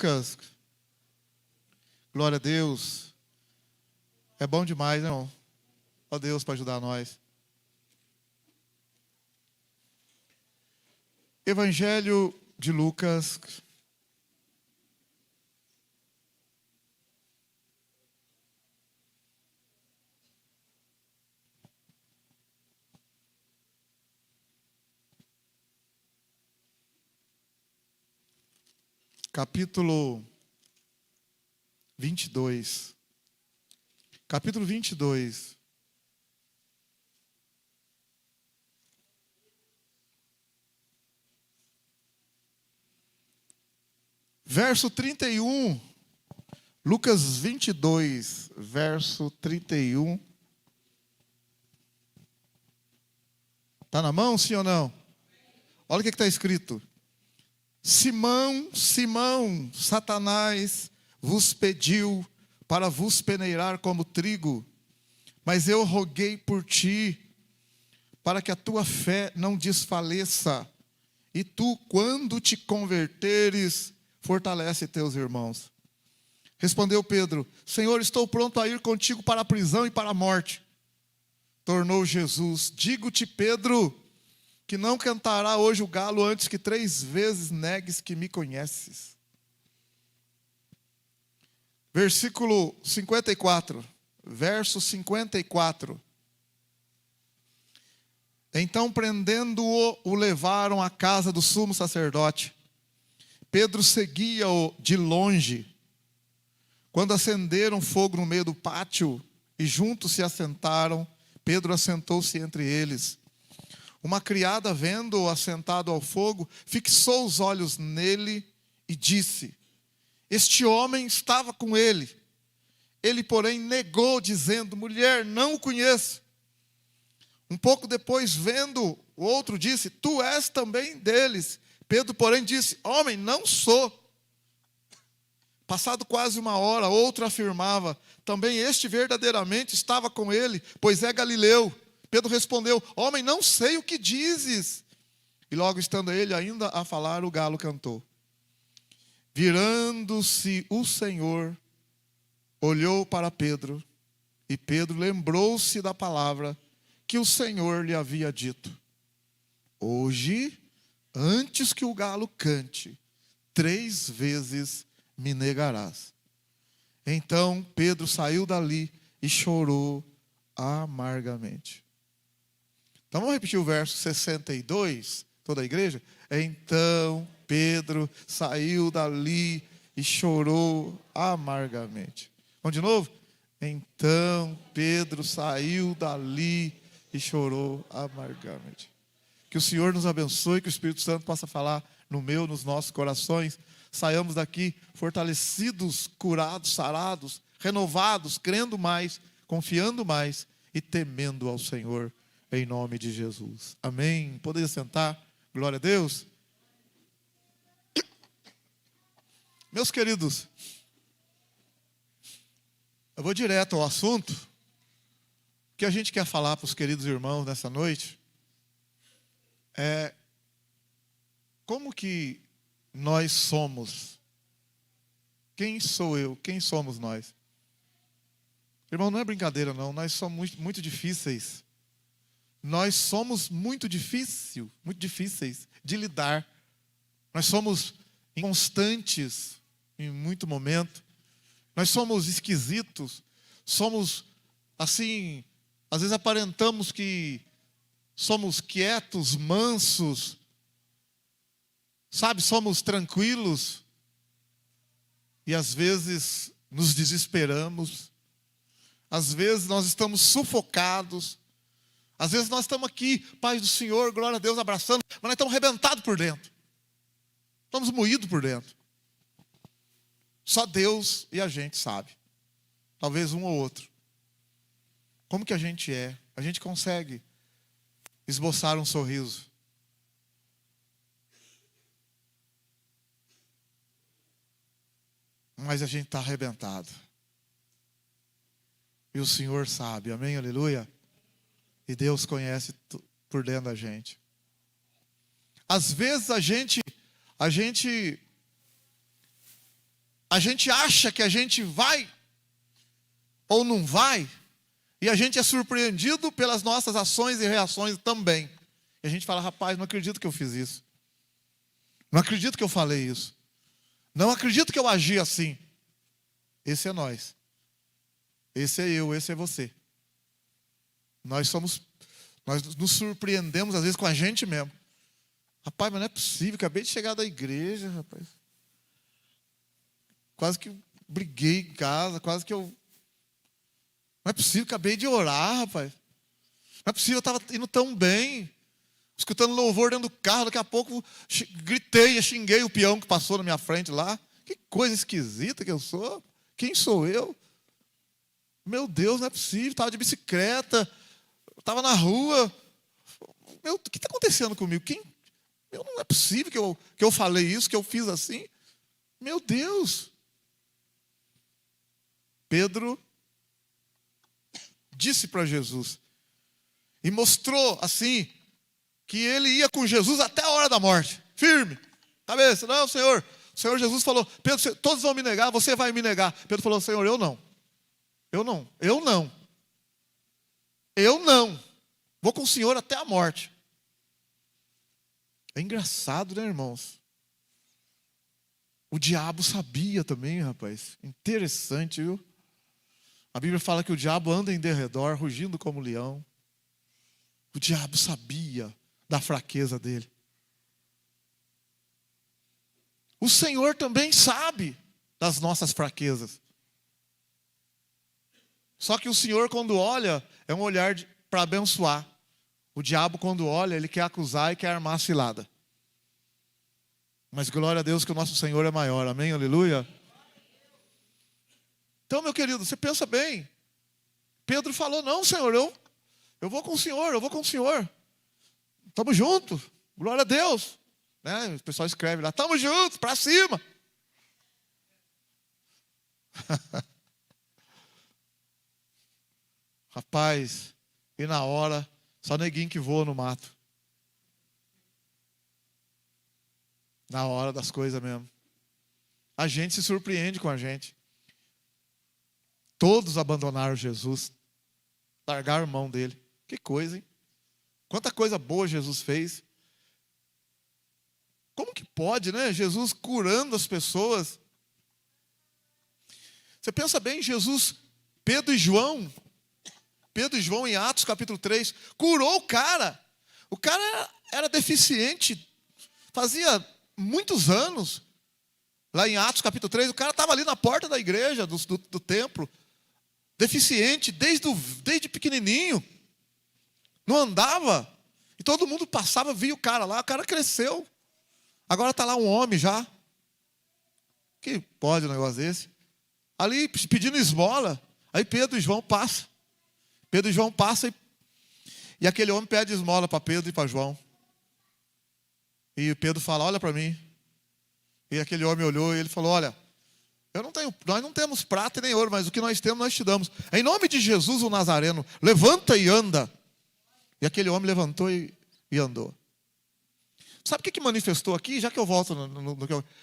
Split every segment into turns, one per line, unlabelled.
Lucas. Glória a Deus. É bom demais, né, irmão? Ó Deus para ajudar nós. Evangelho de Lucas. Capítulo 22. Capítulo 22. Verso 31. Lucas 22, verso 31. Está na mão, sim ou não? Olha o que está escrito. Simão, Simão, Satanás vos pediu para vos peneirar como trigo, mas eu roguei por ti, para que a tua fé não desfaleça, e tu, quando te converteres, fortalece teus irmãos. Respondeu Pedro: Senhor, estou pronto a ir contigo para a prisão e para a morte. Tornou Jesus: digo-te, Pedro, que não cantará hoje o galo antes que 3 vezes negues que me conheces. Versículo 54. Verso 54. Então, prendendo-o, o levaram à casa do sumo sacerdote. Pedro seguia-o de longe. Quando acenderam fogo no meio do pátio e juntos se assentaram, Pedro assentou-se entre eles. Uma criada, vendo-o assentado ao fogo, fixou os olhos nele e disse: este homem estava com ele. Ele, porém, negou, dizendo: mulher, não o conheço. Um pouco depois, vendo, o outro disse: tu és também deles. Pedro, porém, disse: homem, não sou. Passado quase 1 hora, outro afirmava: também este verdadeiramente estava com ele, pois é galileu. Pedro respondeu: homem, não sei o que dizes. E logo estando ele ainda a falar, o galo cantou. Virando-se o Senhor, olhou para Pedro, e Pedro lembrou-se da palavra que o Senhor lhe havia dito: hoje, antes que o galo cante, 3 vezes me negarás. Então Pedro saiu dali e chorou amargamente. Então vamos repetir o verso 62, toda a igreja? Então Pedro saiu dali e chorou amargamente. Vamos de novo? Então Pedro saiu dali e chorou amargamente. Que o Senhor nos abençoe, que o Espírito Santo possa falar nos nossos corações. Saiamos daqui fortalecidos, curados, sarados, renovados, crendo mais, confiando mais e temendo ao Senhor, em nome de Jesus. Amém. Poderia sentar? Glória a Deus. Meus queridos, eu vou direto ao assunto. O que a gente quer falar para os queridos irmãos nessa noite é como que nós somos. Quem sou eu? Quem somos nós? Irmão, não é brincadeira não, nós somos muito, muito difíceis. Nós somos muito difíceis de lidar. Nós somos inconstantes em muito momento. Nós somos esquisitos. Somos, assim, às vezes aparentamos que somos quietos, mansos. Sabe, somos tranquilos. E às vezes nos desesperamos. Às vezes nós estamos sufocados. Às vezes nós estamos aqui, paz do Senhor, glória a Deus, abraçando, mas nós estamos arrebentados por dentro. Estamos moídos por dentro. Só Deus e a gente sabe. Talvez um ou outro. Como que a gente é? A gente consegue esboçar um sorriso. Mas a gente está arrebentado. E o Senhor sabe, amém, aleluia? E Deus conhece por dentro da gente. Às vezes a gente a gente acha que a gente vai ou não vai, e a gente é surpreendido pelas nossas ações e reações também. E a gente fala, rapaz, não acredito que eu fiz isso. Não acredito que eu falei isso. Não acredito que eu agi assim. Esse é nós. Esse é eu, esse é você. Nós nos surpreendemos às vezes com a gente mesmo. Rapaz, mas não é possível, acabei de chegar da igreja, rapaz. Quase que briguei em casa, quase que eu... Não é possível, acabei de orar, rapaz. Não é possível, eu estava indo tão bem. Escutando louvor dentro do carro, daqui a pouco gritei, xinguei o peão que passou na minha frente lá. Que coisa esquisita que eu sou. Quem sou eu? Meu Deus, não é possível, estava de bicicleta, estava na rua. Meu, o que está acontecendo comigo? Não é possível que eu falei isso, que eu fiz assim. Meu Deus. Pedro disse para Jesus e mostrou assim que ele ia com Jesus até a hora da morte, firme, cabeça. Não, Senhor. O Senhor Jesus falou, Pedro, todos vão me negar, você vai me negar. Pedro falou, Senhor, eu não. Vou com o Senhor até a morte. É engraçado, né, irmãos? O diabo sabia também, rapaz. Interessante, viu? A Bíblia fala que o diabo anda em derredor, rugindo como leão. O diabo sabia da fraqueza dele. O Senhor também sabe das nossas fraquezas. Só que o Senhor, quando olha, é um olhar para abençoar. O diabo, quando olha, ele quer acusar e quer armar a cilada. Mas glória a Deus que o nosso Senhor é maior. Amém? Aleluia. Então, meu querido, você pensa bem. Pedro falou, não, Senhor, eu vou com o Senhor, eu vou com o Senhor. Estamos juntos. Glória a Deus. Né? O pessoal escreve lá, estamos juntos, para cima. Rapaz, e na hora, só neguinho que voa no mato. Na hora das coisas mesmo. A gente se surpreende com a gente. Todos abandonaram Jesus. Largaram mão dele. Que coisa, hein? Quanta coisa boa Jesus fez. Como que pode, né? Jesus curando as pessoas. Você pensa bem, Jesus, Pedro e João em Atos capítulo 3, curou o cara. O cara era deficiente. Fazia muitos anos. Lá em Atos capítulo 3, o cara estava ali na porta da igreja, do templo. Deficiente, desde pequenininho. Não andava. E todo mundo passava, via o cara lá. O cara cresceu. Agora está lá um homem já. Que pode um negócio desse? Ali pedindo esmola. Aí Pedro e João passam. Pedro e João passam e aquele homem pede esmola para Pedro e para João. E Pedro fala, olha para mim. E aquele homem olhou e ele falou, olha, nós não temos prata nem ouro, mas o que nós temos nós te damos. Em nome de Jesus o Nazareno, levanta e anda. E aquele homem levantou e andou. Sabe o que manifestou aqui? Já que eu volto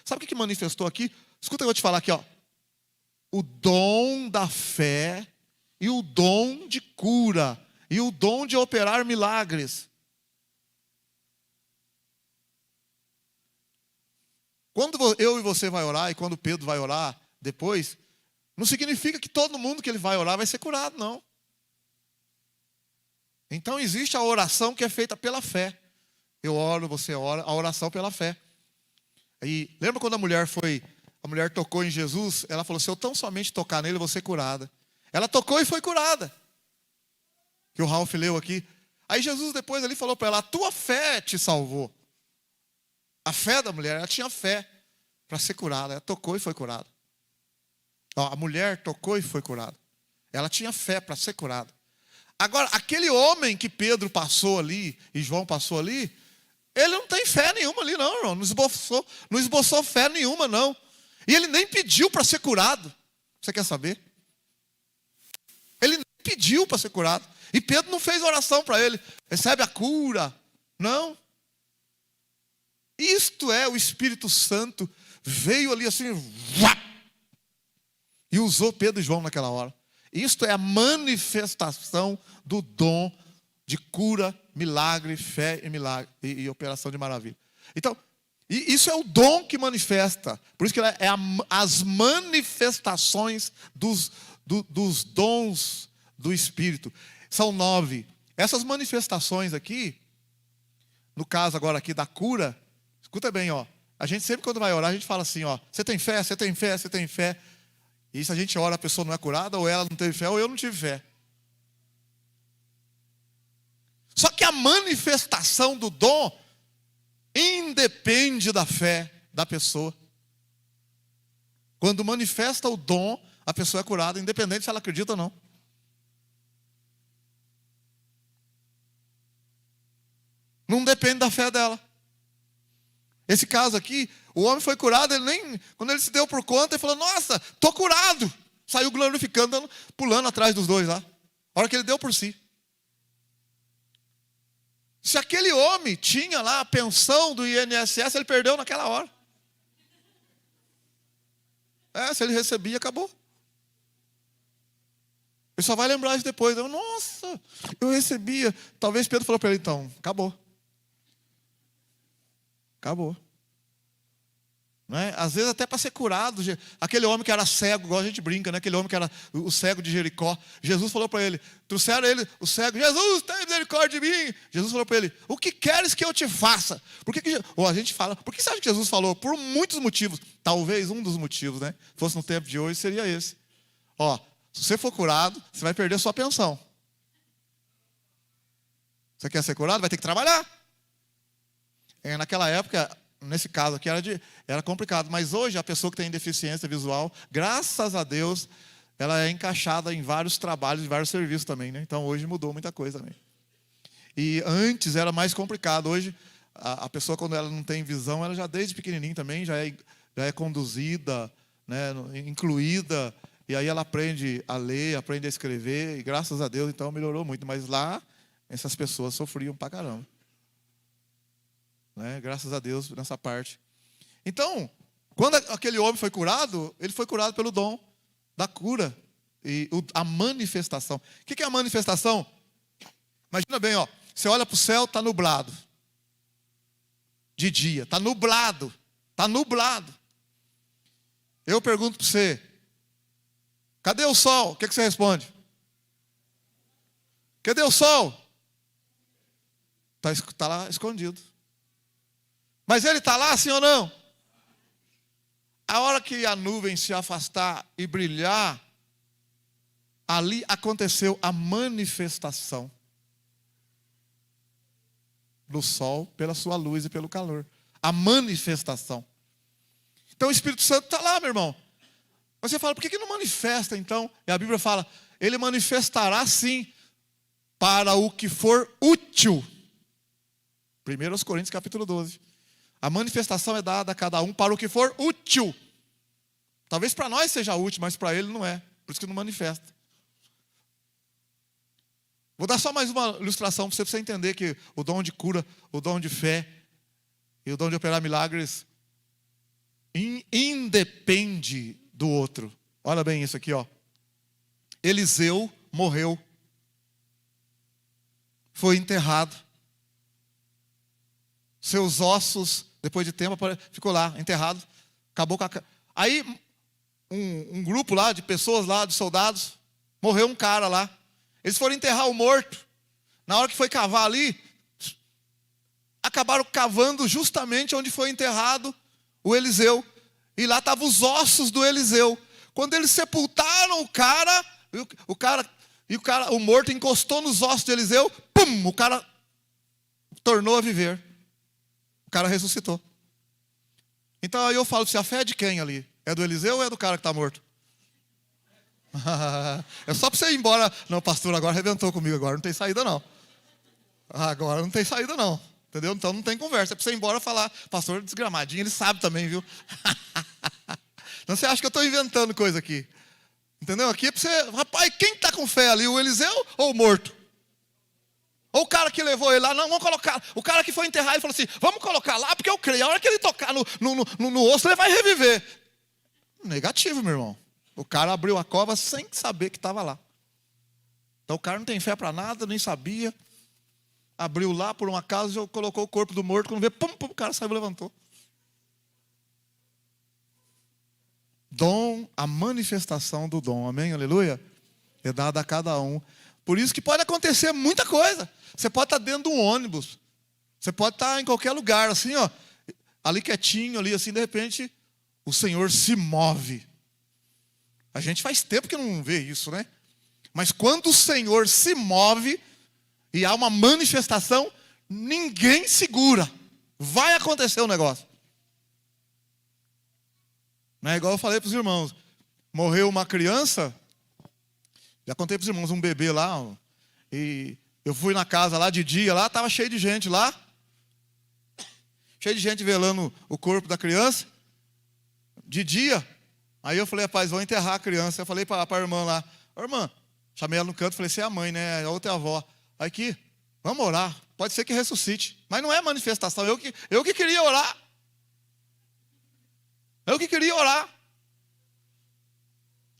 sabe o que manifestou aqui? Escuta, eu vou te falar aqui, ó. O dom da fé e o dom de cura e o dom de operar milagres. Quando eu e você vai orar e quando Pedro vai orar depois, não significa que todo mundo que ele vai orar vai ser curado, não. Então existe a oração que é feita pela fé. Eu oro, você ora, a oração pela fé. E lembra quando a mulher tocou em Jesus, ela falou, se eu tão somente tocar nele, eu vou ser curada. Ela tocou e foi curada. Que o Ralph leu aqui. Aí Jesus depois ali falou para ela, a tua fé te salvou. A fé da mulher, ela tinha fé para ser curada. Ela tocou e foi curada. A mulher tocou e foi curada. Ela tinha fé para ser curada. Agora, aquele homem que Pedro passou ali, e João passou ali, ele não tem fé nenhuma ali não, irmão. Não esboçou fé nenhuma não. E ele nem pediu para ser curado. Você quer saber? Ele nem pediu para ser curado. E Pedro não fez oração para ele. Recebe a cura. Não. Isto é o Espírito Santo. Veio ali assim. E usou Pedro e João naquela hora. Isto é a manifestação do dom de cura, milagre, fé e milagre e operação de maravilha. Então, isso é o dom que manifesta. Por isso que é as manifestações dos dons do Espírito. São 9. Essas manifestações aqui, no caso agora aqui da cura, escuta bem, ó. A gente sempre quando vai orar, a gente fala assim, ó, você tem fé, você tem fé, você tem fé. E se a gente ora, a pessoa não é curada, ou ela não teve fé, ou eu não tive fé. Só que a manifestação do dom independe da fé da pessoa. Quando manifesta o dom, a pessoa é curada, independente se ela acredita ou não. Não depende da fé dela. Esse caso aqui, o homem foi curado, quando ele se deu por conta, ele falou, nossa, estou curado. Saiu glorificando, pulando atrás dos dois lá. A hora que ele deu por si. Se aquele homem tinha lá a pensão do INSS, ele perdeu naquela hora. Se ele recebia, acabou. Ele só vai lembrar isso depois. Nossa, eu recebia. Talvez Pedro falou para ele, então, acabou. Acabou. Não é? Às vezes até para ser curado. Aquele homem que era cego, igual a gente brinca, né? Aquele homem que era o cego de Jericó. Jesus falou para ele, trouxeram ele, o cego, Jesus, tem misericórdia de mim. Jesus falou para ele, o que queres que eu te faça? A gente fala, por que você acha que Jesus falou? Por muitos motivos. Talvez um dos motivos, né? Se fosse no tempo de hoje, seria esse. Se você for curado, você vai perder sua pensão. Você quer ser curado? Vai ter que trabalhar. Naquela época, nesse caso aqui, era complicado. Mas hoje, a pessoa que tem deficiência visual, graças a Deus, ela é encaixada em vários trabalhos, em vários serviços também, né? Então, hoje mudou muita coisa também. E antes era mais complicado. Hoje, a pessoa, quando ela não tem visão, ela já desde pequenininho também já é conduzida, né, incluída. E aí ela aprende a ler, aprende a escrever. E graças a Deus, então, melhorou muito. Mas lá, essas pessoas sofriam pra caramba. Né? Graças a Deus nessa parte. Então, quando aquele homem foi curado, ele foi curado pelo dom da cura e a manifestação. O que é a manifestação? Imagina bem, você olha para o céu, está nublado. De dia, está nublado. Está nublado. Eu pergunto para você, cadê o sol? O que você responde? Cadê o sol? Está lá escondido. Mas ele está lá, sim ou não? A hora que a nuvem se afastar e brilhar, ali aconteceu a manifestação do sol pela sua luz e pelo calor. A manifestação. Então o Espírito Santo está lá, meu irmão. Você fala, por que não manifesta então? E a Bíblia fala, ele manifestará sim, para o que for útil. 1 Coríntios capítulo 12. A manifestação é dada a cada um para o que for útil. Talvez para nós seja útil, mas para ele não é. Por isso que não manifesta. Vou dar só mais uma ilustração para você entender que o dom de cura, o dom de fé e o dom de operar milagres independe do outro. Olha bem isso aqui, Eliseu morreu. Foi enterrado. Seus ossos, depois de tempo, ficou lá, enterrado. Acabou com a... Aí, um grupo lá, de pessoas lá, de soldados, morreu um cara lá. Eles foram enterrar o morto. Na hora que foi cavar ali, acabaram cavando justamente onde foi enterrado o Eliseu. E lá estavam os ossos do Eliseu. Quando eles sepultaram o morto encostou nos ossos de Eliseu, pum, o cara tornou a viver. O cara ressuscitou. Então aí eu falo, se a fé é de quem ali? É do Eliseu ou é do cara que está morto? É só para você ir embora. Não, pastor, agora arrebentou comigo. Agora não tem saída não. Agora não tem saída não. Entendeu? Então não tem conversa. É para você ir embora e falar, pastor desgramadinho, ele sabe também, viu? Então você acha que eu estou inventando coisa aqui. Entendeu? Aqui é para você... Rapaz, quem está com fé ali? O Eliseu ou o morto? Ou o cara que levou ele lá, não, vamos colocar. O cara que foi enterrar, ele falou assim, vamos colocar lá, porque eu creio. A hora que ele tocar no osso, ele vai reviver. Negativo, meu irmão. O cara abriu a cova sem saber que estava lá. Então o cara não tem fé para nada, nem sabia. Abriu lá, por um acaso, colocou o corpo do morto. Quando vê, pum, pum, o cara saiu e levantou. Dom, a manifestação do dom, amém, aleluia, é dada a cada um. Por isso que pode acontecer muita coisa. Você pode estar dentro de um ônibus, você pode estar em qualquer lugar, assim, ó, ali quietinho, ali assim, de repente, o Senhor se move. A gente faz tempo que não vê isso, né? Mas quando o Senhor se move e há uma manifestação, ninguém segura. Vai acontecer o negócio. Não é igual eu falei para os irmãos. Morreu uma criança, já contei para os irmãos, um bebê lá, e eu fui na casa lá de dia, lá estava cheio de gente lá. Cheio de gente velando o corpo da criança. De dia. Aí eu falei, rapaz, vou enterrar a criança. Eu falei para a irmã lá, irmã, chamei ela no canto, falei, você é a mãe, né? A outra é a avó. Aqui, vamos orar. Pode ser que ressuscite. Mas não é manifestação, eu que queria orar. Eu que queria orar.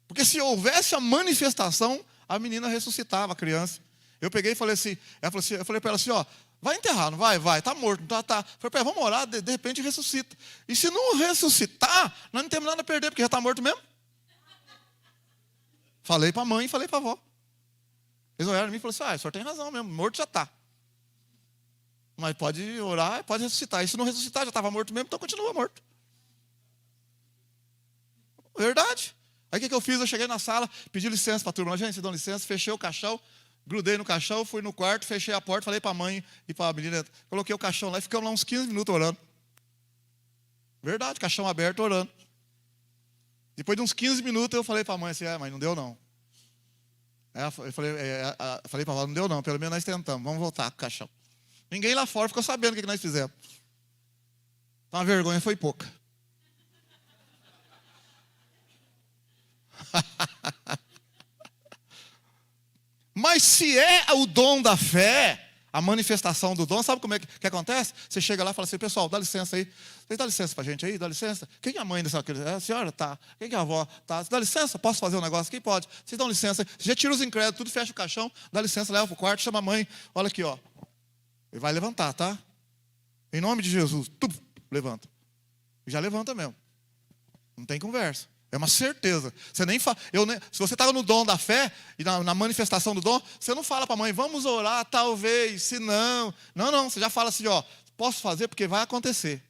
Porque se houvesse a manifestação, a menina ressuscitava, a criança. Eu peguei e falei assim, eu falei para ela assim, ó, vai enterrar, não vai? Vai, tá morto, tá. Falei para ela, vamos orar, de repente ressuscita. E se não ressuscitar, nós não temos nada a perder, porque já está morto mesmo. Falei para a mãe e falei para a avó. Eles olharam em mim e falaram assim, o senhor tem razão mesmo, morto já está. Mas pode orar, pode ressuscitar. E se não ressuscitar, já estava morto mesmo, então continua morto. Verdade. Aí o que eu fiz? Eu cheguei na sala, pedi licença para a turma. Gente, vocês dão licença, fechei o caixão, grudei no caixão, fui no quarto, fechei a porta, falei para a mãe e para a menina, coloquei o caixão lá e ficamos lá uns 15 minutos orando. Verdade, caixão aberto orando. Depois de uns 15 minutos eu falei para a mãe assim, mas não deu não. Eu falei para a avó, não deu não, pelo menos nós tentamos, vamos voltar com o caixão. Ninguém lá fora ficou sabendo o que nós fizemos. Então a vergonha foi pouca. Mas se é o dom da fé, a manifestação do dom, sabe como é que acontece? Você chega lá e fala assim, pessoal, dá licença aí. Vocês dá licença pra gente aí? Dá licença? Quem é a mãe dessa criança? A senhora? Tá. Quem é a avó? Tá. Dá licença? Posso fazer um negócio? Quem pode? Vocês dão licença. Você já tira os incrédulos, tudo fecha o caixão, dá licença, leva pro quarto, chama a mãe. Olha aqui, ó. Ele vai levantar, tá? Em nome de Jesus. Levanta. Já levanta mesmo. Não tem conversa. É uma certeza. Você nem se você está no dom da fé e na manifestação do dom, você não fala para a mãe, vamos orar, talvez, se não. Não, você já fala assim, ó, posso fazer porque vai acontecer.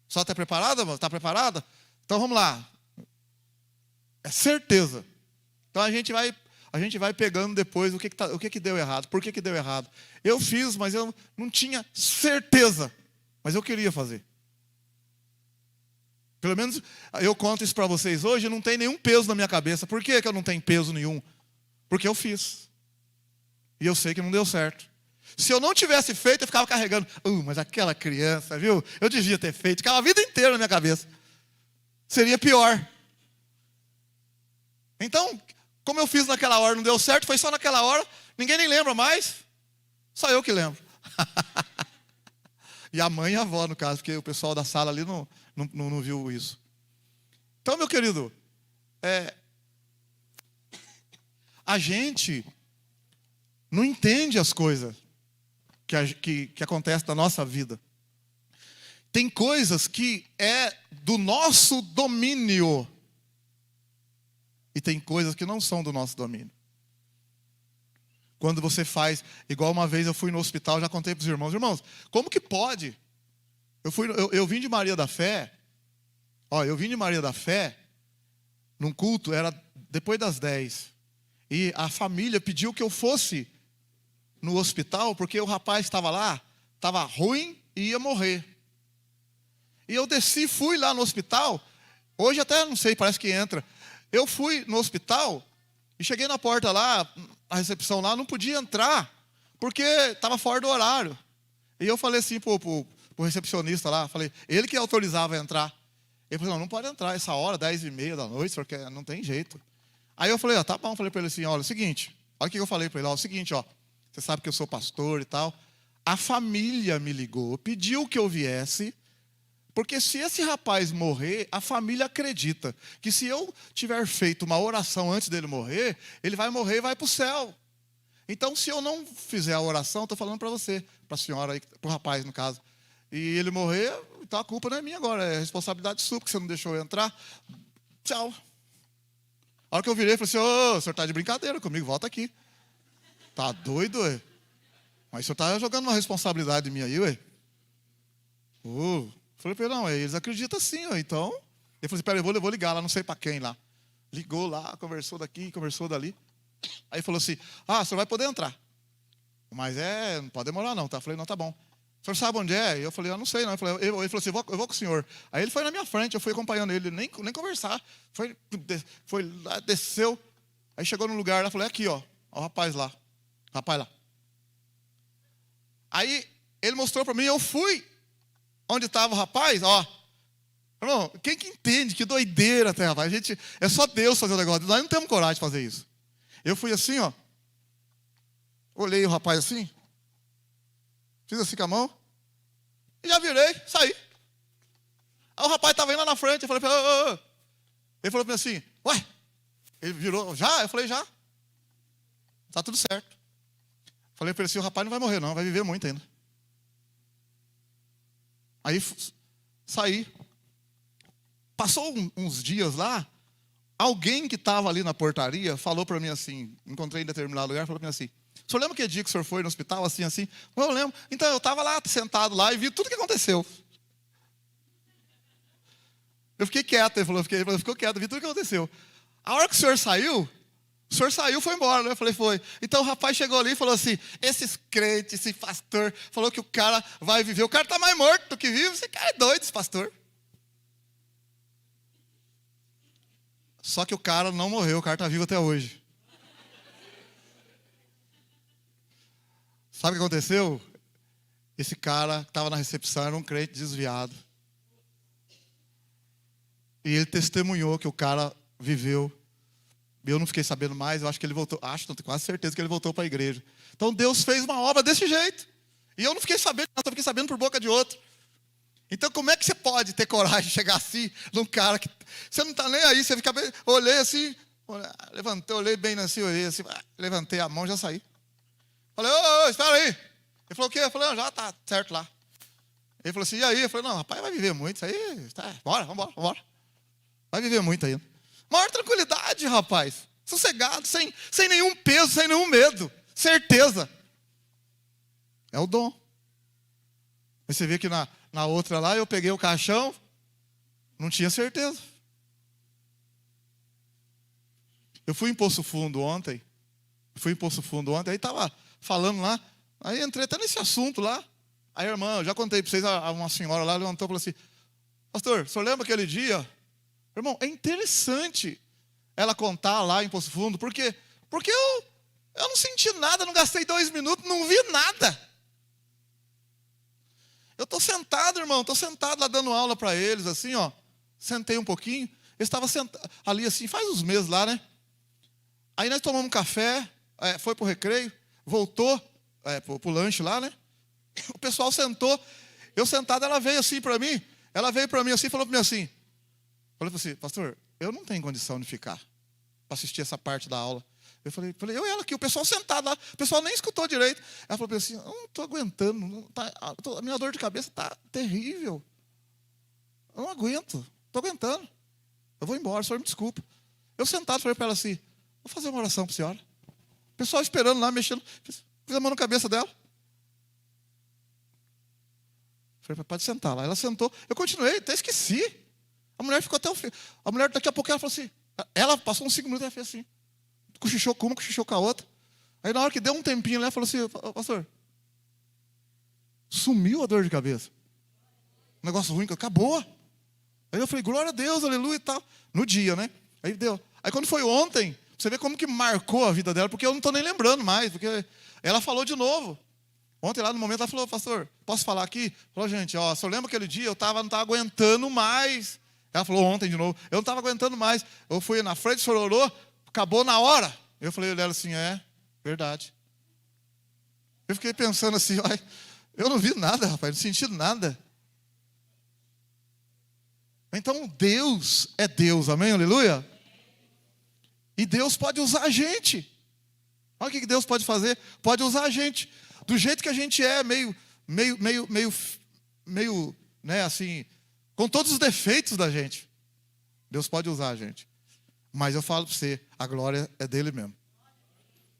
Só está preparada, irmão? Está preparada? Então vamos lá. É certeza. Então a gente vai pegando depois o que deu errado. Por que deu errado? Eu fiz, mas eu não tinha certeza. Mas eu queria fazer. Pelo menos eu conto isso para vocês hoje, não tem nenhum peso na minha cabeça. Por que eu não tenho peso nenhum? Porque eu fiz. E eu sei que não deu certo. Se eu não tivesse feito, eu ficava carregando. Mas aquela criança, viu? Eu devia ter feito. Ficava a vida inteira na minha cabeça. Seria pior. Então, como eu fiz naquela hora, não deu certo, foi só naquela hora, ninguém nem lembra mais. Só eu que lembro. E a mãe e a avó, no caso, porque o pessoal da sala ali não viu isso. Então, meu querido, a gente não entende as coisas que acontecem na nossa vida. Tem coisas que é do nosso domínio. E tem coisas que não são do nosso domínio. Quando você faz, igual uma vez eu fui no hospital, já contei para os irmãos, como que pode? Eu vim de Maria da Fé, num culto, era depois das 10. E a família pediu que eu fosse no hospital, porque o rapaz estava lá, estava ruim e ia morrer. E eu desci, fui lá no hospital, hoje até não sei, parece que entra. Eu fui no hospital e cheguei na porta lá, a recepção lá, não podia entrar, porque estava fora do horário. E eu falei assim pro recepcionista lá, falei, ele que autorizava a entrar. Ele falou, não pode entrar essa hora, 10h30 da noite, porque não tem jeito. Aí eu falei, tá bom, falei para ele assim, olha, é o seguinte, olha o que eu falei para ele, é o seguinte, você sabe que eu sou pastor e tal, a família me ligou, pediu que eu viesse, Porque se esse rapaz morrer, a família acredita que se eu tiver feito uma oração antes dele morrer, ele vai morrer e vai para o céu. Então, se eu não fizer a oração, estou falando para você, para a senhora, para o rapaz, no caso, e ele morrer, então a culpa não é minha agora, é responsabilidade sua, porque você não deixou eu entrar. Tchau. A hora que eu virei, eu falei assim, ô, o senhor está de brincadeira comigo, volta aqui. Tá doido, ué? Mas o senhor está jogando uma responsabilidade minha aí, ué? Falei para ele, não, eles acreditam sim, ué, então. Ele falou assim, peraí, eu vou ligar lá, não sei para quem lá. Ligou lá, conversou daqui, conversou dali. Aí falou assim, o senhor vai poder entrar. Mas não pode demorar não, tá? Eu falei, não, tá bom. O senhor sabe onde é? Eu falei, eu não sei não. Ele falou assim, eu vou com o senhor. Aí ele foi na minha frente, eu fui acompanhando ele, nem conversar. Foi lá, desceu. Aí chegou no lugar lá, falei, aqui, ó o rapaz lá. Rapaz lá. Aí ele mostrou para mim, eu fui onde estava o rapaz, ó. Irmão, quem que entende? Que doideira até, rapaz. É só Deus fazer o negócio. Nós não temos coragem de fazer isso. Eu fui assim, ó. Olhei o rapaz assim. Fiz assim com a mão. E já virei, saí. Aí o rapaz estava indo lá na frente. Eu falei, ô. Ele falou para mim assim, ué. Ele virou, já? Eu falei, já. Tá tudo certo. Falei para ele assim, o rapaz não vai morrer não, vai viver muito ainda. Aí saí. Passou uns dias lá. Alguém que estava ali na portaria falou para mim assim, encontrei em determinado lugar, falou para mim assim, o senhor lembra que dia que o senhor foi no hospital, assim? Eu lembro. Então, eu estava lá, sentado lá, e vi tudo o que aconteceu. Eu fiquei quieto, ele falou, ficou quieto, vi tudo o que aconteceu. A hora que o senhor saiu e foi embora, né? Eu falei, foi. Então, o rapaz chegou ali e falou assim, esses crentes, esse pastor, falou que o cara vai viver. O cara está mais morto do que vivo, esse cara é doido, esse pastor. Só que o cara não morreu, o cara está vivo até hoje. Sabe o que aconteceu? Esse cara que estava na recepção era um crente desviado. E ele testemunhou que o cara viveu. Eu não fiquei sabendo mais, eu acho que ele voltou. Não tenho quase certeza que ele voltou para a igreja. Então Deus fez uma obra desse jeito. E eu não fiquei sabendo, eu fiquei sabendo por boca de outro. Então como é que você pode ter coragem de chegar assim num cara que você não está nem aí, você fica bem, olhei assim, levantei, olhei bem assim, olhei assim, levantei a mão e já saí. Falei, ô, espera aí. Ele falou o quê? Eu falei, não, já tá certo lá. Ele falou assim, e aí? Eu falei, não, rapaz, vai viver muito, isso aí, tá, vambora. Vai viver muito ainda. Maior tranquilidade, rapaz. Sossegado, sem nenhum peso, sem nenhum medo. Certeza. É o dom. Aí você vê que na outra lá, eu peguei o caixão, não tinha certeza. Eu fui em Poço Fundo ontem, aí estava falando lá, aí entrei até nesse assunto lá. Aí, irmã, eu já contei para vocês, uma senhora lá levantou e falou assim, pastor, o senhor lembra aquele dia? Irmão, é interessante ela contar lá em Poço Fundo, porque eu não senti nada, não gastei 2 minutos, não vi nada. Eu estou sentado, irmão, lá dando aula para eles, assim, ó. Sentei um pouquinho, eu estava sentado ali assim, faz uns meses lá, né? Aí nós tomamos um café, foi pro recreio, voltou pro lanche lá, né? O pessoal sentou, eu sentado, ela veio assim para mim, assim, falou para mim assim, falei assim, pastor, eu não tenho condição de ficar para assistir essa parte da aula. Eu falei, eu e ela aqui, o pessoal sentado lá, o pessoal nem escutou direito. Ela falou assim, eu não estou aguentando, a minha dor de cabeça está terrível. Eu não aguento, estou aguentando. Eu vou embora, o senhor me desculpa. Eu sentado, falei para ela assim, vou fazer uma oração para a senhora. O pessoal esperando lá, mexendo, fiz a mão na cabeça dela. Falei, pode sentar lá. Ela sentou, eu continuei, até esqueci. A mulher ficou até o fim. A mulher, daqui a pouco, ela falou assim, ela passou uns 5 minutos e ela fez assim. Cochichou com uma, cochichou com a outra. Aí na hora que deu um tempinho, ela falou assim, pastor, sumiu a dor de cabeça. Um negócio ruim, acabou. Aí eu falei, glória a Deus, aleluia e tal. No dia, né? Aí deu. Aí quando foi ontem, você vê como que marcou a vida dela, porque eu não estou nem lembrando mais, porque ela falou de novo. Ontem lá no momento ela falou, pastor, posso falar aqui? Falou, gente, ó, se eu lembro aquele dia, eu não estava aguentando mais. Ela falou ontem de novo, eu não estava aguentando mais. Eu fui na frente, o senhor orou, acabou na hora. Eu falei dela assim, verdade. Eu fiquei pensando assim, eu não vi nada, rapaz, não senti nada. Então Deus é Deus, amém, aleluia? E Deus pode usar a gente. Olha o que Deus pode fazer. Pode usar a gente. Do jeito que a gente é, meio, né, assim, com todos os defeitos da gente. Deus pode usar a gente. Mas eu falo para você, a glória é dele mesmo.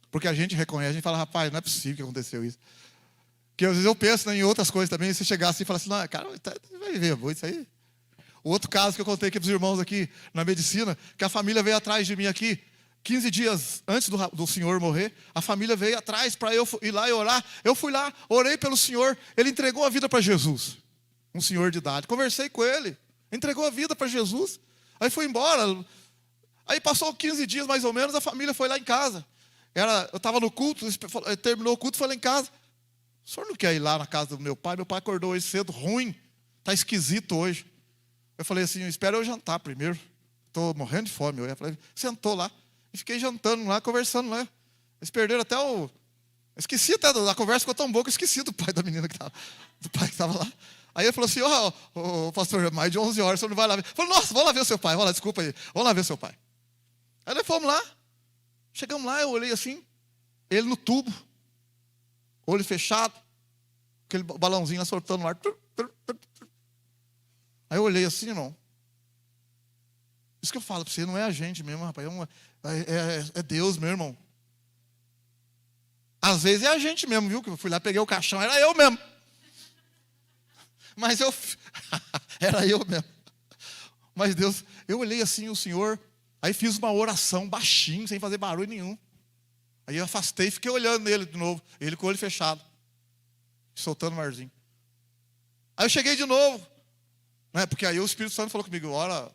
Porque a gente reconhece, a gente fala, rapaz, não é possível que aconteceu isso. Porque às vezes eu penso, né, em outras coisas também, e você chegar assim e falar assim, não, cara, vai ver, isso aí. O outro caso que eu contei aqui para os irmãos aqui na medicina, que a família veio atrás de mim aqui, 15 dias antes do senhor morrer, a família veio atrás para eu ir lá e orar. Eu fui lá, orei pelo senhor, ele entregou a vida para Jesus. Um senhor de idade. Conversei com ele, entregou a vida para Jesus. Aí foi embora. Aí passou 15 dias mais ou menos, a família foi lá em casa. Eu estava no culto, terminou o culto, foi lá em casa. O senhor não quer ir lá na casa do meu pai? Meu pai acordou hoje cedo, ruim, está esquisito hoje. Eu falei assim, espera eu jantar primeiro. Estou morrendo de fome. Eu falei, sentou lá. E fiquei jantando lá, conversando lá. Eles perderam até o... Esqueci até da conversa, ficou tão boa que eu esqueci do pai da menina que estava. Do pai que estava lá. Aí ele falou assim, pastor, mais de 11 horas, o senhor não vai lá ver. Eu falei, nossa, vamos lá ver o seu pai. Vamos lá, desculpa aí. Vamos lá ver o seu pai. Aí nós fomos lá. Chegamos lá, eu olhei assim. Ele no tubo. Olho fechado. Aquele balãozinho lá soltando no ar. Aí eu olhei assim, irmão. Isso que eu falo para você, não é a gente mesmo, rapaz. É Deus, meu irmão. Às vezes é a gente mesmo, viu? Que eu fui lá, peguei o caixão, era eu mesmo. Mas era eu mesmo. Mas Deus, eu olhei assim o Senhor, aí fiz uma oração baixinho, sem fazer barulho nenhum. Aí eu afastei e fiquei olhando nele de novo. Ele com o olho fechado, soltando o arzinho. Aí eu cheguei de novo, né? Porque aí o Espírito Santo falou comigo, ora,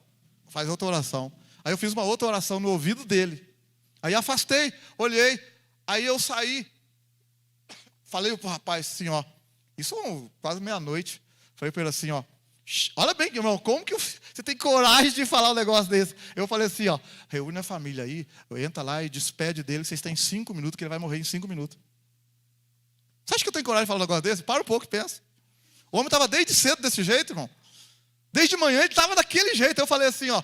faz outra oração. Aí eu fiz uma outra oração no ouvido dele. Aí afastei, olhei. Aí eu saí. Falei pro rapaz assim, ó. Isso quase meia-noite. Falei para ele assim, ó. Olha bem, irmão, como que você tem coragem de falar um negócio desse? Eu falei assim, ó. Reúne a família aí, entra lá e despede dele. Vocês têm 5 minutos, que ele vai morrer em 5 minutos. Você acha que eu tenho coragem de falar um negócio desse? Para um pouco e pensa. O homem estava desde cedo desse jeito, irmão. Desde manhã ele estava daquele jeito. Eu falei assim, ó.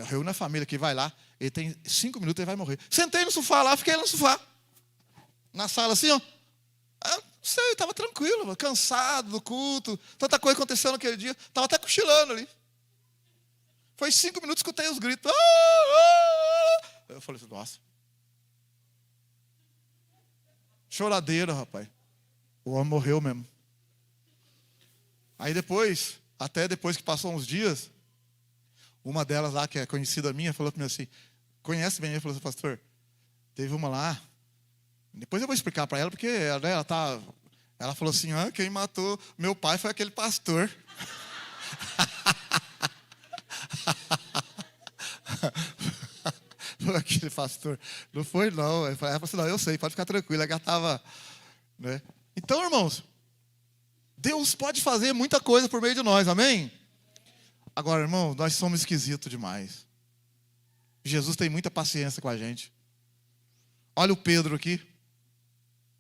Reúne a família aqui, vai lá. Ele tem 5 minutos, ele vai morrer. Sentei no sofá lá, fiquei no sofá. Na sala assim, ó. Não sei, estava tranquilo, cansado do culto. Tanta coisa aconteceu naquele dia. Estava até cochilando ali. Foi 5 minutos, escutei os gritos. Eu falei assim, nossa. Choradeira, rapaz. O homem morreu mesmo. Aí depois, até depois que passou uns dias, uma delas lá, que é conhecida minha, falou para mim assim, conhece bem, ele falou assim, pastor, teve uma lá, depois eu vou explicar para ela, porque ela falou assim, quem matou meu pai foi aquele pastor. Foi aquele pastor. Não foi não. Ela falou assim, não, eu sei, pode ficar tranquilo, ela estava, né? Então, irmãos, Deus pode fazer muita coisa por meio de nós, amém? Agora, irmão, nós somos esquisitos demais. Jesus tem muita paciência com a gente. Olha o Pedro aqui.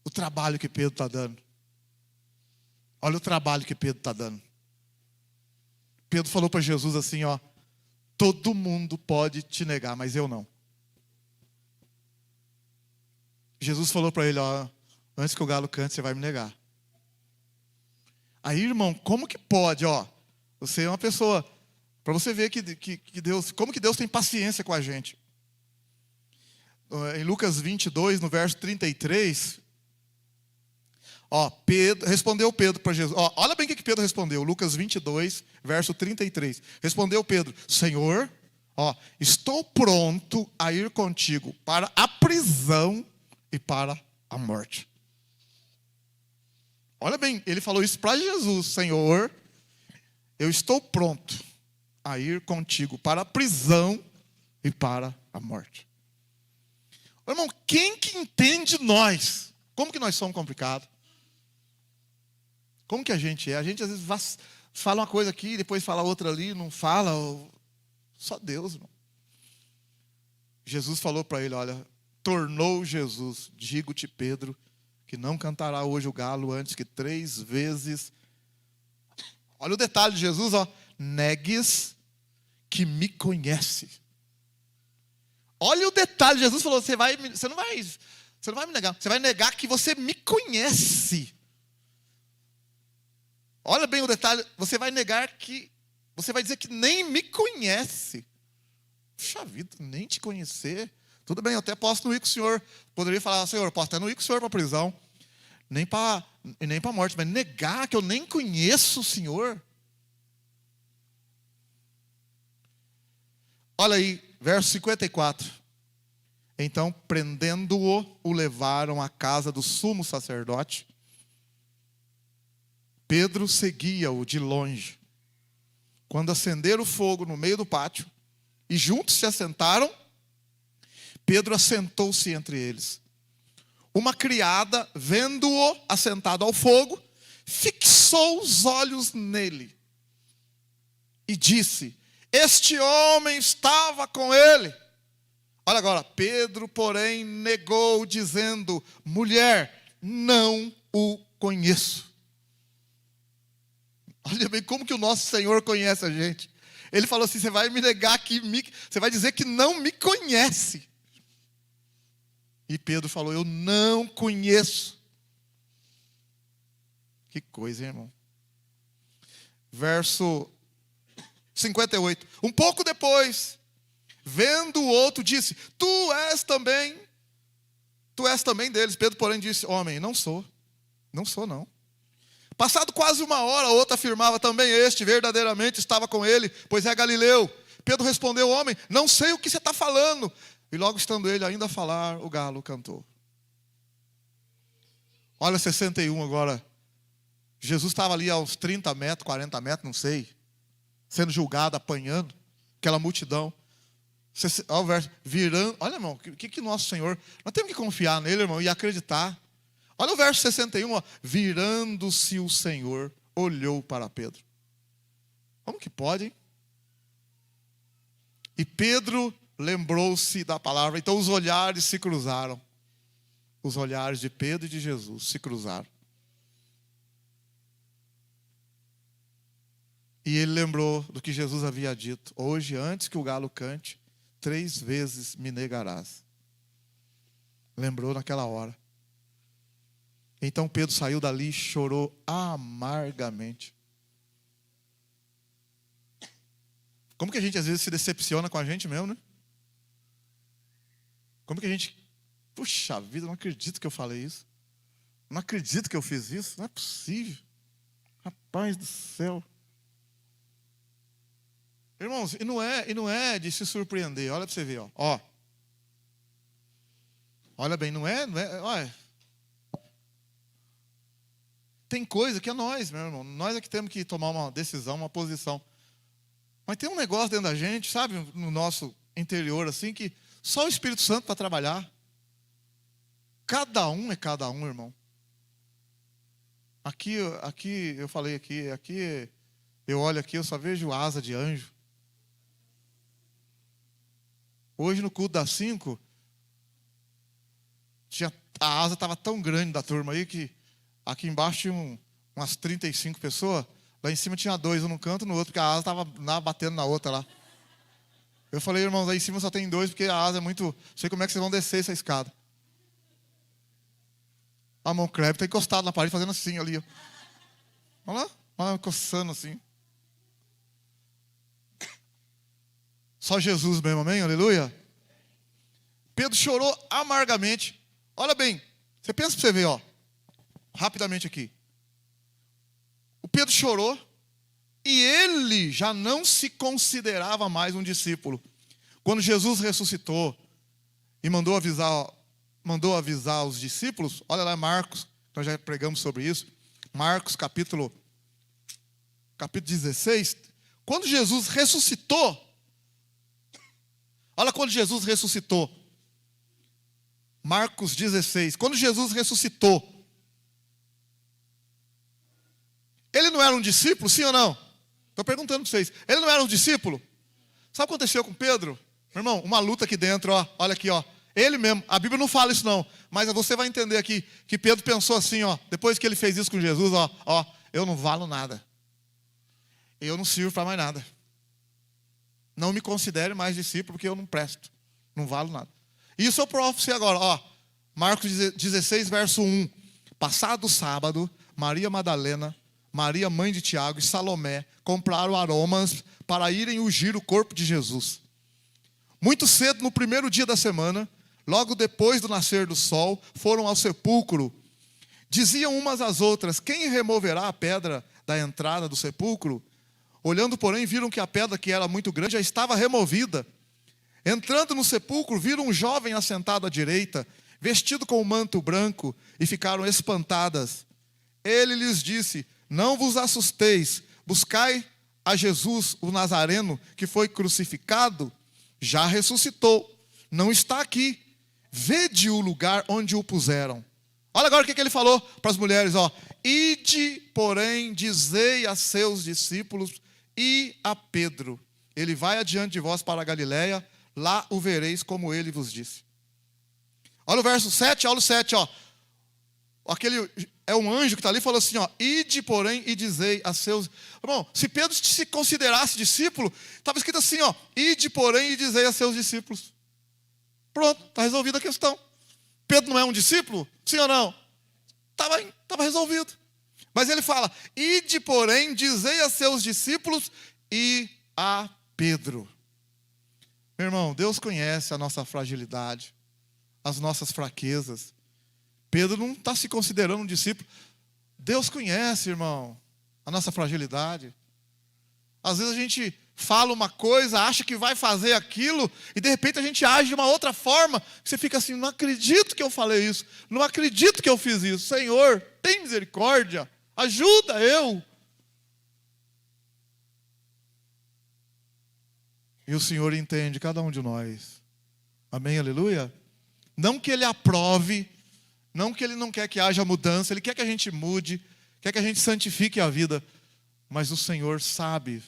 O trabalho que Pedro está dando. Olha o trabalho que Pedro está dando. Pedro falou para Jesus assim, ó. Todo mundo pode te negar, mas eu não. Jesus falou para ele, ó. Antes que o galo cante, você vai me negar. Aí, irmão, como que pode, ó. Você é uma pessoa... Para você ver que Deus... Como que Deus tem paciência com a gente. Em Lucas 22, no verso 33... Ó, respondeu Pedro para Jesus. Ó, olha bem o que Pedro respondeu. Lucas 22, verso 33. Respondeu Pedro, Senhor, ó, estou pronto a ir contigo para a prisão e para a morte. Olha bem, ele falou isso para Jesus. Senhor, eu estou pronto a ir contigo para a prisão e para a morte. Irmão, quem que entende nós? Como que nós somos complicados? Como que a gente é? A gente às vezes fala uma coisa aqui, depois fala outra ali, não fala. Só Deus, irmão. Jesus falou para ele, olha, tornou Jesus, digo-te, Pedro, que não cantará hoje o galo antes que 3 vezes. Olha o detalhe de Jesus, ó. negues que me conhece. Olha o detalhe, Jesus falou, você não vai me negar, você vai negar que você me conhece. Olha bem o detalhe, você vai dizer que nem me conhece. Puxa vida, nem te conhecer. Tudo bem, eu até posso não ir com o senhor. Poderia falar, Senhor, eu posso até não ir com o senhor para a prisão, nem para a morte, mas negar que eu nem conheço o senhor. Olha aí, verso 54. Então, prendendo-o, o levaram à casa do sumo sacerdote. Pedro seguia-o de longe. Quando acenderam o fogo no meio do pátio, e juntos se assentaram, Pedro assentou-se entre eles. Uma criada, vendo-o assentado ao fogo, fixou os olhos nele e disse: este homem estava com ele. Olha agora, Pedro, porém, negou, dizendo: mulher, não o conheço. Olha bem como que o nosso Senhor conhece a gente. Ele falou assim, você vai me negar você vai dizer que não me conhece. E Pedro falou, eu não conheço. Que coisa, hein, irmão. Verso 58. Um pouco depois, vendo o outro, disse, tu és também deles. Pedro, porém, disse, homem, não sou não. Passado quase uma hora, outro afirmava, também este verdadeiramente estava com ele, pois é Galileu. Pedro respondeu, homem, não sei o que você está falando. E logo estando ele ainda a falar, o galo cantou. Olha 61 agora. Jesus estava ali aos 30 metros, 40 metros, não sei, sendo julgado, apanhando, aquela multidão. Olha o verso, virando. Olha, irmão, o que nosso Senhor, nós temos que confiar nele, irmão, e acreditar. Olha o verso 61, ó. Virando-se o Senhor, olhou para Pedro. Como que pode, hein? E Pedro lembrou-se da palavra. Então os olhares se cruzaram. Os olhares de Pedro e de Jesus se cruzaram. E ele lembrou do que Jesus havia dito. Hoje, antes que o galo cante, 3 vezes me negarás. Lembrou naquela hora. Então Pedro saiu dali e chorou amargamente. Como que a gente às vezes se decepciona com a gente mesmo, né? Como que a gente... Puxa vida, não acredito que eu falei isso. Não acredito que eu fiz isso. Não é possível. Rapaz do céu. Irmãos, e não é de se surpreender. Olha para você ver, ó. Olha bem, não é, olha. Tem coisa que é nós, meu irmão. Nós é que temos que tomar uma decisão, uma posição. Mas tem um negócio dentro da gente, sabe, no nosso interior, assim, que só o Espírito Santo para trabalhar. Cada um é cada um, irmão. Aqui eu falei aqui eu olho aqui, eu só vejo asa de anjo. Hoje no culto das 5, a asa estava tão grande da turma aí que aqui embaixo tinha umas 35 pessoas. Lá em cima tinha 2, um no canto e no outro, porque a asa estava batendo na outra lá. Eu falei, irmãos, aí em cima só tem 2, porque a asa é muito... Não sei como é que vocês vão descer essa escada. A mão Kleber está encostado na parede, fazendo assim ali. Ó. Olha lá, coçando assim. Só Jesus mesmo, amém? Aleluia. Pedro chorou amargamente. Olha bem, você pensa para você ver, ó. Rapidamente aqui. O Pedro chorou e ele já não se considerava mais um discípulo. Quando Jesus ressuscitou e mandou avisar os discípulos, olha lá Marcos, nós já pregamos sobre isso. Marcos capítulo 16. Quando Jesus ressuscitou, olha quando Jesus ressuscitou. Marcos 16. Quando Jesus ressuscitou, ele não era um discípulo, sim ou não? Estou perguntando para vocês. Ele não era um discípulo? Sabe o que aconteceu com Pedro? Meu irmão, uma luta aqui dentro, ó. Olha aqui, ó. Ele mesmo, a Bíblia não fala isso não, mas você vai entender aqui, que Pedro pensou assim, ó. Depois que ele fez isso com Jesus, ó, eu não valo nada. eu não sirvo para mais nada. Não me considere mais discípulo, porque eu não presto. Não valo nada. Isso eu provo para você agora. Ó, Marcos 16, verso 1. Passado o sábado, Maria Madalena, Maria, mãe de Tiago, e Salomé compraram aromas para irem ungir o corpo de Jesus. Muito cedo, no primeiro dia da semana, logo depois do nascer do sol, foram ao sepulcro. Diziam umas às outras: quem removerá a pedra da entrada do sepulcro? Olhando, porém, viram que a pedra, que era muito grande, já estava removida. Entrando no sepulcro, viram um jovem assentado à direita, vestido com um manto branco, e ficaram espantadas. Ele lhes disse: não vos assusteis, buscai a Jesus, o Nazareno, que foi crucificado. Já ressuscitou, não está aqui. Vede o lugar onde o puseram. Olha agora o que ele falou para as mulheres, ó. Ide, porém, dizei a seus discípulos e a Pedro: ele vai adiante de vós para a Galiléia, lá o vereis como ele vos disse. Olha o verso 7, olha o 7, ó. Aquele é um anjo que está ali, falou assim, ó: ide, porém, e dizei a seus... Irmão, se Pedro se considerasse discípulo, estava escrito assim, ó: ide, porém, e dizei a seus discípulos. Pronto, está resolvida a questão. Pedro não é um discípulo? Sim ou não? Estava resolvido. Mas ele fala: ide, porém, dizei a seus discípulos e a Pedro. Meu irmão, Deus conhece a nossa fragilidade, as nossas fraquezas. Pedro não está se considerando um discípulo. Deus conhece, irmão, a nossa fragilidade. Às vezes a gente fala uma coisa, acha que vai fazer aquilo, e de repente a gente age de uma outra forma, que você fica assim: não acredito que eu falei isso, não acredito que eu fiz isso. Senhor, tem misericórdia, ajuda eu. E o Senhor entende cada um de nós. Amém, aleluia? Não que Ele aprove, não que Ele não quer que haja mudança, Ele quer que a gente mude, quer que a gente santifique a vida. Mas o Senhor sabe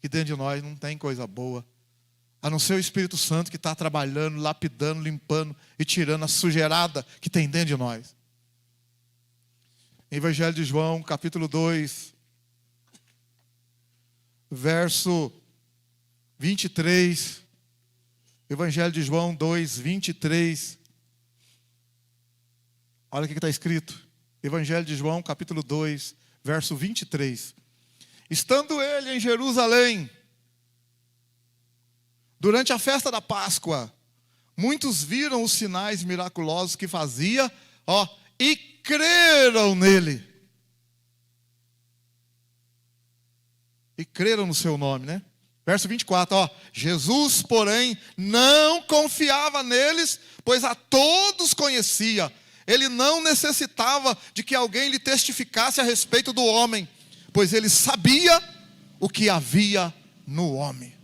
que dentro de nós não tem coisa boa, a não ser o Espírito Santo que está trabalhando, lapidando, limpando e tirando a sujeirada que tem dentro de nós. Evangelho de João, capítulo 2, verso 23. Evangelho de João 2, 23. Olha o que está escrito. Evangelho de João, capítulo 2, verso 23. Estando ele em Jerusalém, durante a festa da Páscoa, muitos viram os sinais miraculosos que fazia, ó, e creram nele. E creram no seu nome, né? Verso 24, ó. Jesus, porém, não confiava neles, pois a todos conhecia. Ele não necessitava de que alguém lhe testificasse a respeito do homem, pois ele sabia o que havia no homem.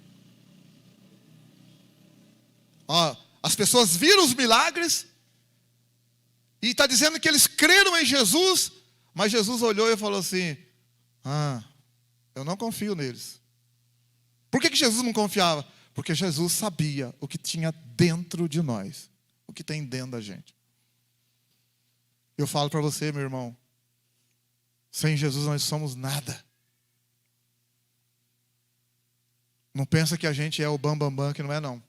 Ó, as pessoas viram os milagres, e está dizendo que eles creram em Jesus, mas Jesus olhou e falou assim: eu não confio neles. Por que Jesus não confiava? Porque Jesus sabia o que tinha dentro de nós, o que tem dentro da gente. Eu falo para você, meu irmão, sem Jesus nós somos nada. Não pensa que a gente é o bambambam, que não é não.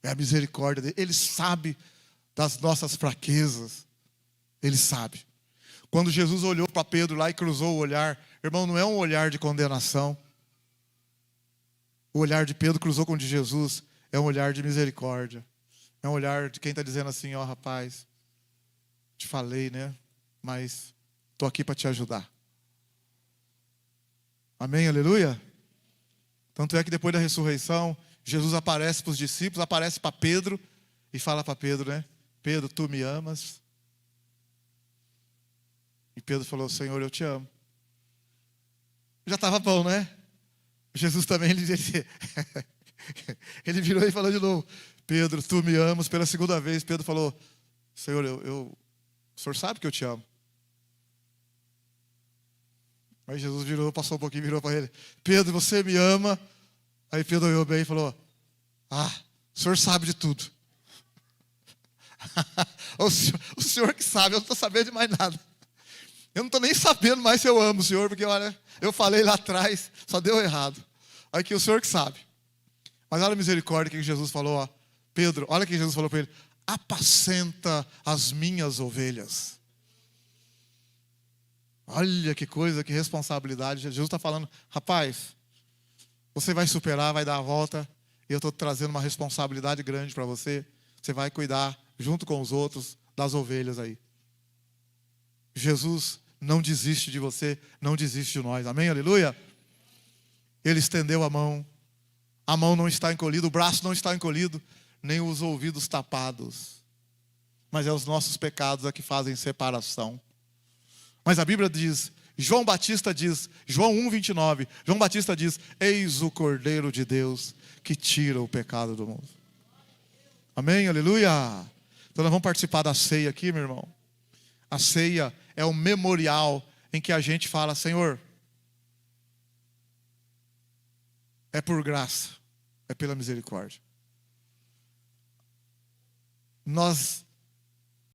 É a misericórdia dele. Ele sabe das nossas fraquezas. Ele sabe. Quando Jesus olhou para Pedro lá e cruzou o olhar, irmão, não é um olhar de condenação. O olhar de Pedro cruzou com o de Jesus, é um olhar de misericórdia. É um olhar de quem está dizendo assim: ó, rapaz, te falei, né? Mas estou aqui para te ajudar. Amém, aleluia? Tanto é que depois da ressurreição, Jesus aparece para os discípulos, aparece para Pedro e fala para Pedro, né? Pedro, tu me amas? E Pedro falou: Senhor, eu te amo. Já estava bom, né? Jesus também, ele virou e falou de novo: Pedro, tu me amas? Pela segunda vez, Pedro falou: Senhor, o Senhor sabe que eu te amo. Mas Jesus virou, passou um pouquinho, virou para ele: Pedro, você me ama? Aí Pedro olhou bem e falou: o Senhor sabe de tudo. O senhor que sabe, eu não estou sabendo de mais nada. Eu não estou nem sabendo mais se eu amo o Senhor, porque olha, eu falei lá atrás, só deu errado. Aqui o Senhor que sabe. Mas olha a misericórdia que Jesus falou, ó. Pedro, olha o que Jesus falou para ele: apacenta as minhas ovelhas. Olha que coisa, que responsabilidade. Jesus está falando: rapaz, você vai superar, vai dar a volta, e eu estou trazendo uma responsabilidade grande para você. Você vai cuidar, junto com os outros, das ovelhas aí. Jesus não desiste de você, não desiste de nós. Amém? Aleluia? Ele estendeu a mão não está encolhida, o braço não está encolhido, nem os ouvidos tapados. Mas é os nossos pecados que fazem separação. Mas a Bíblia diz, João Batista diz, João 1:29, João Batista diz: eis o Cordeiro de Deus que tira o pecado do mundo. Amém? Aleluia! Então nós vamos participar da ceia aqui, meu irmão. A ceia é um memorial em que a gente fala: Senhor, é por graça, é pela misericórdia. Nós